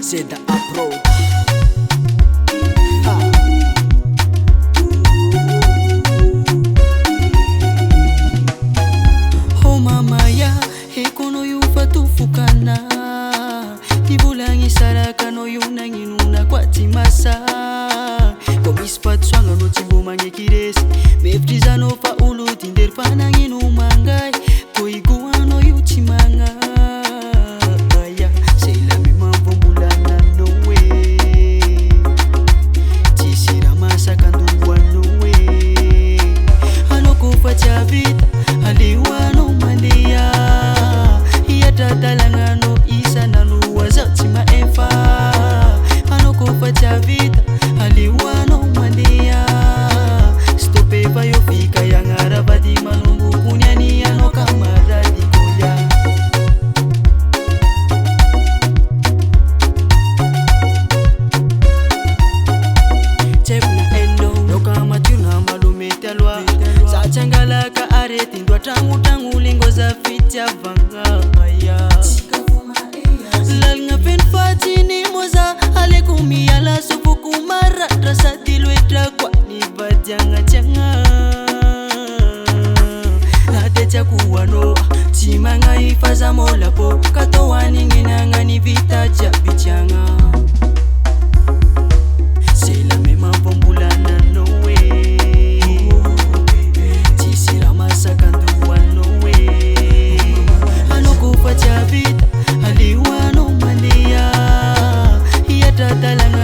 Zeda approach. Oh mama ya, hekono yufa tufukana. Tibulangi saraka no yunanginuna kwa timasa. Komispat swanga no tibumangi kiresi. Mefrizano fa ulu tinder pananginu mangai. Koiguano yuchimanga. Changalaka areti ndwa tangu lingo za fitia vanga aya lalnga fen fatini moza ale kumia la sufu kumara rasa dilwetra kwa ni badjanga changa nate chakuwano chimanga ifaza mola po kato waninginanga ni vita ja bichanga sela mema pombulana no way aliwano mandia yatatalanga